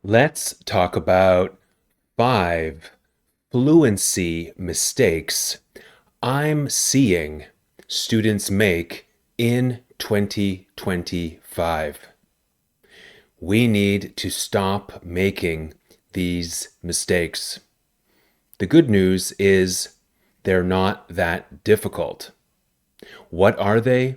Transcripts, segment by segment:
Let's talk about 5 fluency mistakes I'm seeing students make in 2025. We need to stop making these mistakes. The good news is they're not that difficult. What are they,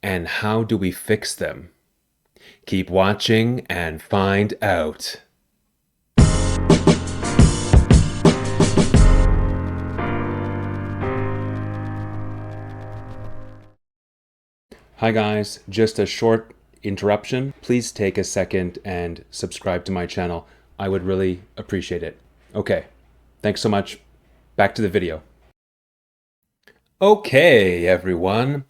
and how do we fix them? Keep watching and find out. Hi guys, just a short interruption. Please take a second and subscribe to my channel. I would really appreciate it. Okay, thanks so much. Back to the video. Okay, everyone.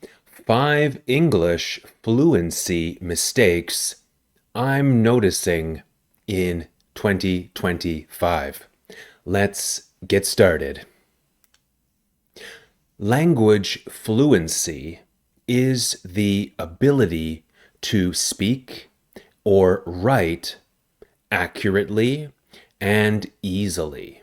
5 English fluency mistakes I'm noticing in 2025. Let's get started. Language fluency is the ability to speak or write accurately and easily.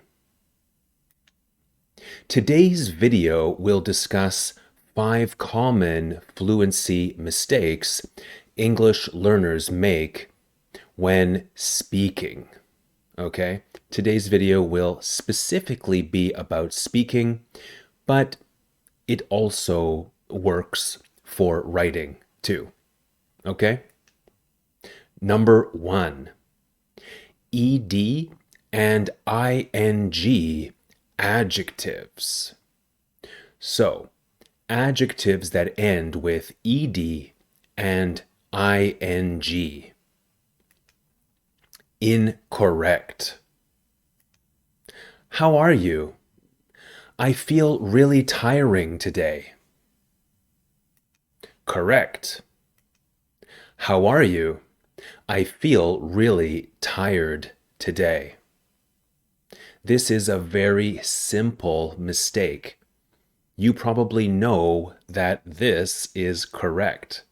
Today's video will discuss 5 common fluency mistakes English learners make when speaking. Okay? Today's video will specifically be about speaking, but it also works for writing too. Okay? Number 1, ed and ing adjectives. So, adjectives that end with ed and ing. Incorrect. How are you? I feel really tiring today. Correct. How are you? I feel really tired today. This is a very simple mistake. You probably know that this is correct,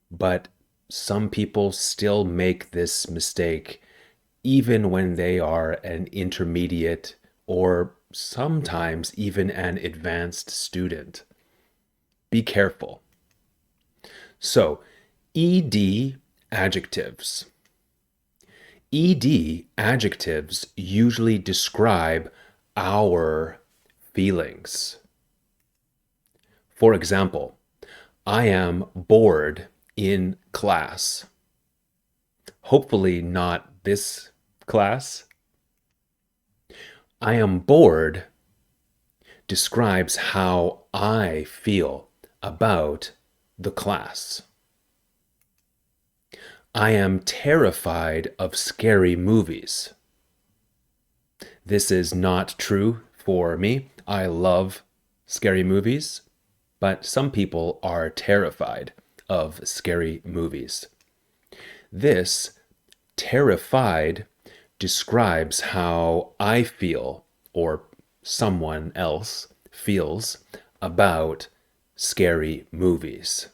but some people still make this mistake even when they are an intermediate or sometimes even an advanced student. Be careful. So, ed adjectives. Ed adjectives usually describe our feelings. For example, I am bored in class. Hopefully not this class. I am bored describes how I feel about the class. I am terrified of scary movies. This is not true for me. I love scary movies, but some people are terrified of scary movies. This terrified describes how I feel or someone else feels about scary movies.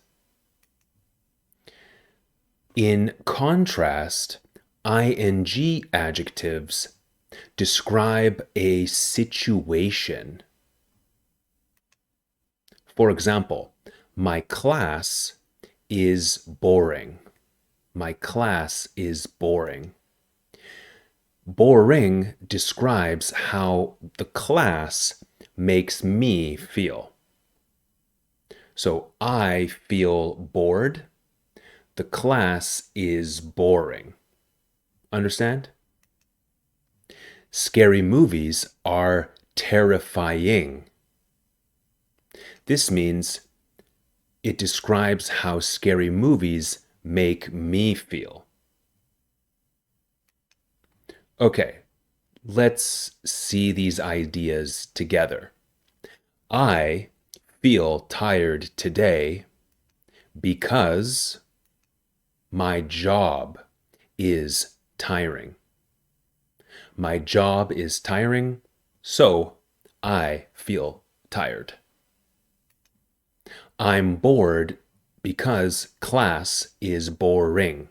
In contrast, ing adjectives describe a situation. For example, my class is boring. My class is boring. Boring describes how the class makes me feel. So I feel bored. The class is boring. Understand? Scary movies are terrifying. This means it describes how scary movies make me feel. Okay, let's see these ideas together. I feel tired today because my job is tiring. My job is tiring, so I feel tired. I'm bored because class is boring.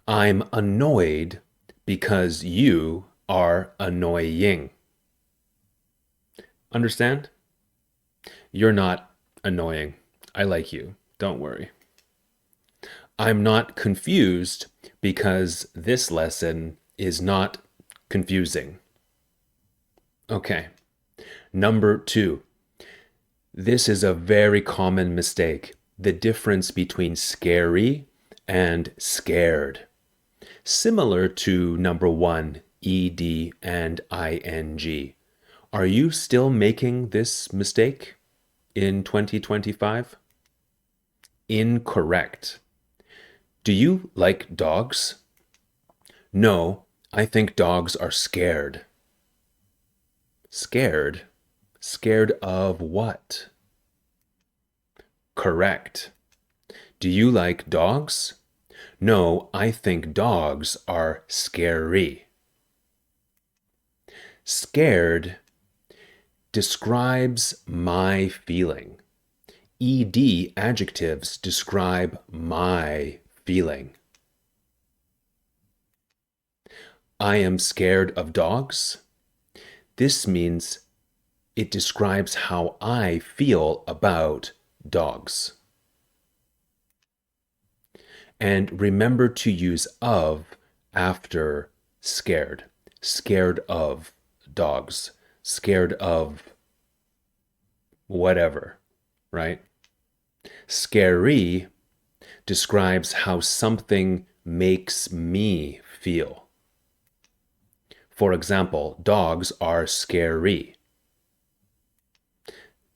I'm annoyed because you are annoying. Understand? You're not annoying. I like you. Don't worry. I'm not confused because this lesson is not confusing. Okay. Number two, this is a very common mistake. The difference between scary and scared. Similar to number one, ed and ing. Are you still making this mistake in 2025? Incorrect. Do you like dogs? No, I think dogs are scared. Scared? Scared of what? Correct. Do you like dogs? No, I think dogs are scary. Scared describes my feeling. ed adjectives describe my feeling. I am scared of dogs. This means it describes how I feel about dogs. And remember to use of after scared. Scared of dogs. Scared of whatever, right? Scary describes how something makes me feel. For example, dogs are scary.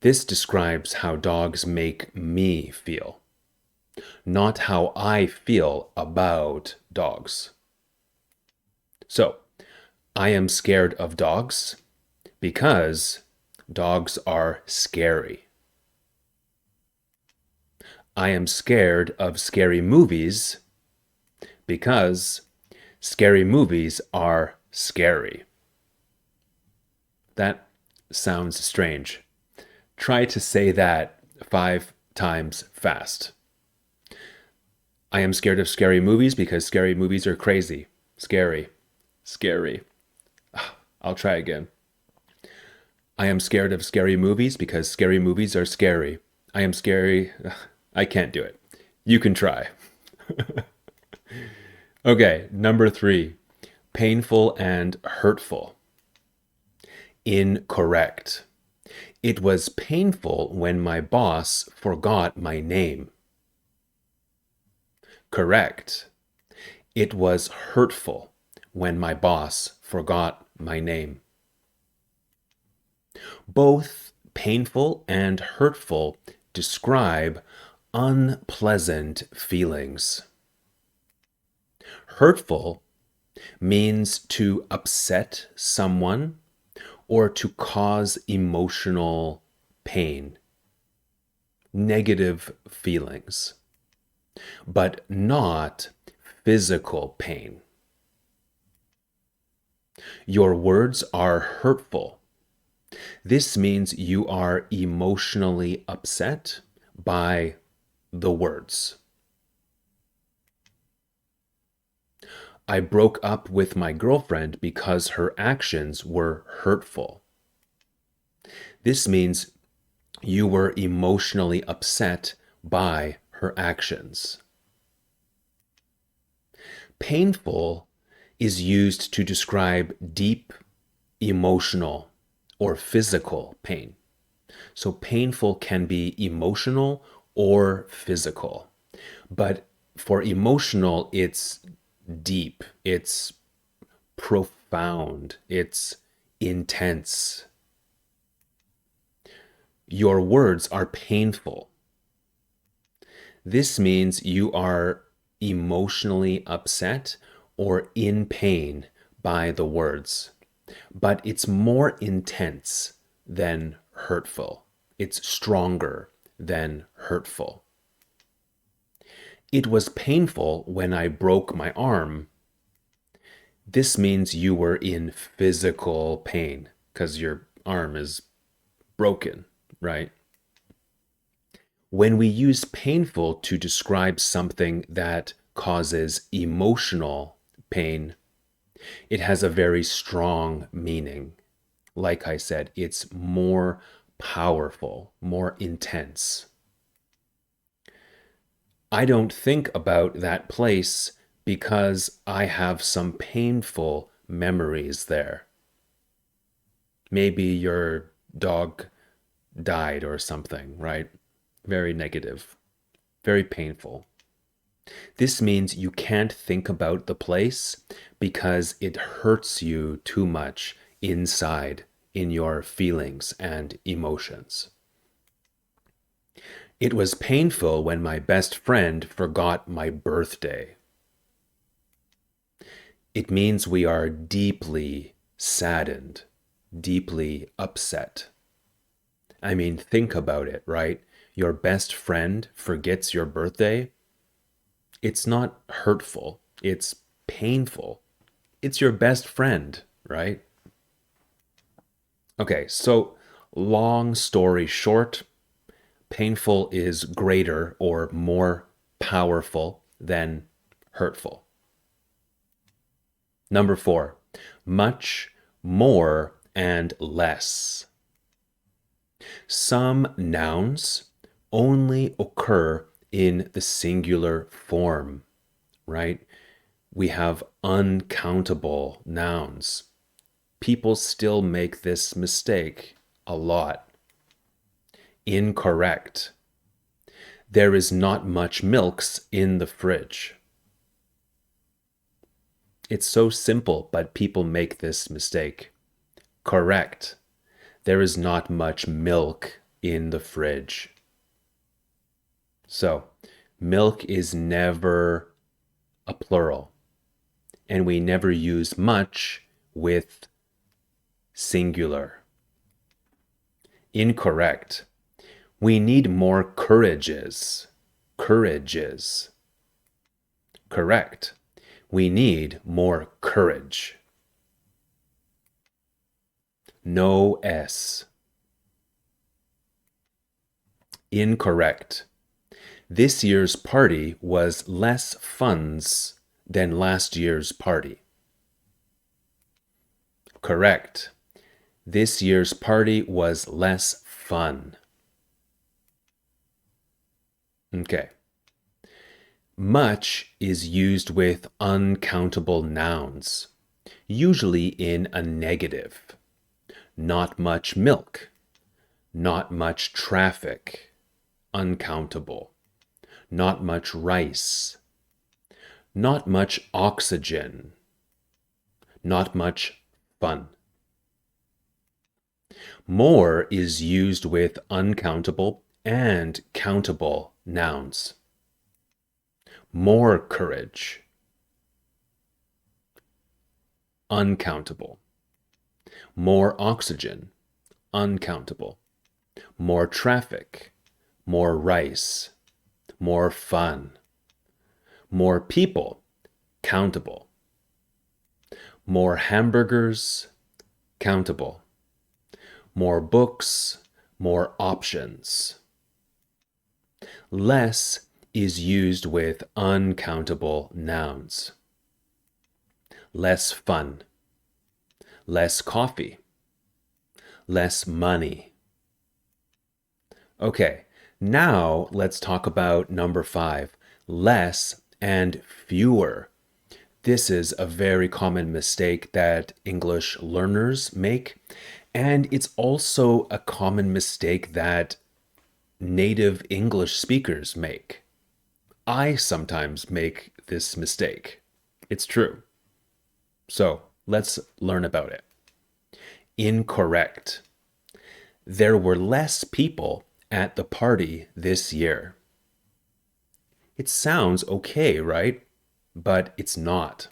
This describes how dogs make me feel, not how I feel about dogs. So, I am scared of dogs because dogs are scary. I am scared of scary movies because scary movies are scary. That sounds strange. Try to say that 5 times fast. I am scared of scary movies because scary movies are crazy. Scary. Scary. I'll try again. I am scared of scary movies because scary movies are scary. I am scary. I can't do it. You can try. Okay, number 3. Painful and hurtful. Incorrect. It was painful when my boss forgot my name. Correct. It was hurtful when my boss forgot my name. Both painful and hurtful describe unpleasant feelings. Hurtful means to upset someone or to cause emotional pain, negative feelings, but not physical pain. Your words are hurtful. This means you are emotionally upset by the words. I broke up with my girlfriend because her actions were hurtful. This means you were emotionally upset by her actions. Painful is used to describe deep emotional or physical pain. So painful can be emotional or physical. But for emotional, it's deep, it's profound, it's intense. Your words are painful. This means you are emotionally upset or in pain by the words, but it's more intense than hurtful. It's stronger than hurtful. It was painful when I broke my arm. This means you were in physical pain because your arm is broken, right? When we use painful to describe something that causes emotional pain, it has a very strong meaning. Like I said, it's more powerful, more intense. I don't think about that place because I have some painful memories there. Maybe your dog died or something, right? Very negative, very painful. This means you can't think about the place because it hurts you too much inside in your feelings and emotions. It was painful when my best friend forgot my birthday. It means we are deeply saddened, deeply upset. I mean, think about it, right? Your best friend forgets your birthday. It's not hurtful, it's painful. It's your best friend, right? Okay, so long story short, painful is greater or more powerful than hurtful. Number 4, much, more, and less. Some nouns only occur in the singular form, right? We have uncountable nouns. People still make this mistake a lot. Incorrect. There is not much milks in the fridge. It's so simple, but people make this mistake. Correct. There is not much milk in the fridge. So, milk is never a plural, and we never use much with singular. Incorrect. We need more courages. Courages. Correct. We need more courage. No S. Incorrect. This year's party was less funds than last year's party. Correct. This year's party was less fun. Okay. Much is used with uncountable nouns, usually in a negative. Not much milk. Not much traffic. Uncountable. Not much rice. Not much oxygen. Not much fun. More is used with uncountable and countable nouns. More courage. Uncountable. More oxygen. Uncountable. More traffic. More rice. More fun. More people. Countable. More hamburgers. Countable. More books. More options. Less is used with uncountable nouns. Less fun. Less coffee. Less money. Okay, now let's talk about number 5, less and fewer. This is a very common mistake that English learners make, and it's also a common mistake that native English speakers make. I sometimes make this mistake. It's true. So let's learn about it. Incorrect. There were less people at the party this year. It sounds okay, right? But it's not.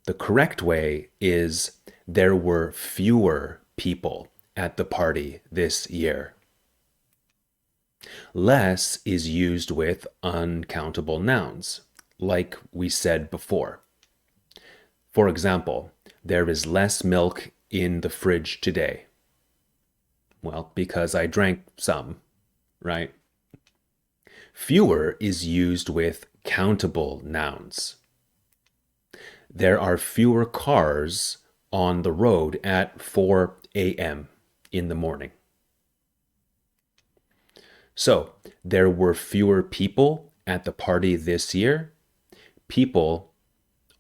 The correct way is there were fewer people at the party this year. Less is used with uncountable nouns, like we said before. For example, there is less milk in the fridge today. Well, because I drank some, right? Fewer is used with countable nouns. There are fewer cars on the road at 4 a.m. in the morning. So, there were fewer people at the party this year. People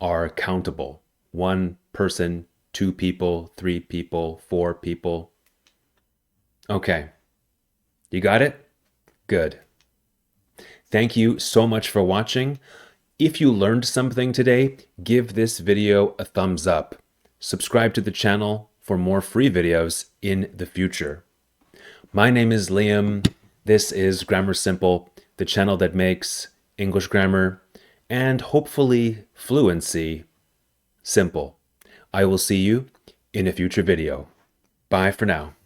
are countable. One person, two people, three people, four people. Okay. You got it? Good. Thank you so much for watching. If you learned something today, give this video a thumbs up. Subscribe to the channel for more free videos in the future. My name is Liam. This is Grammar Simple, the channel that makes English grammar and hopefully fluency simple. I will see you in a future video. Bye for now.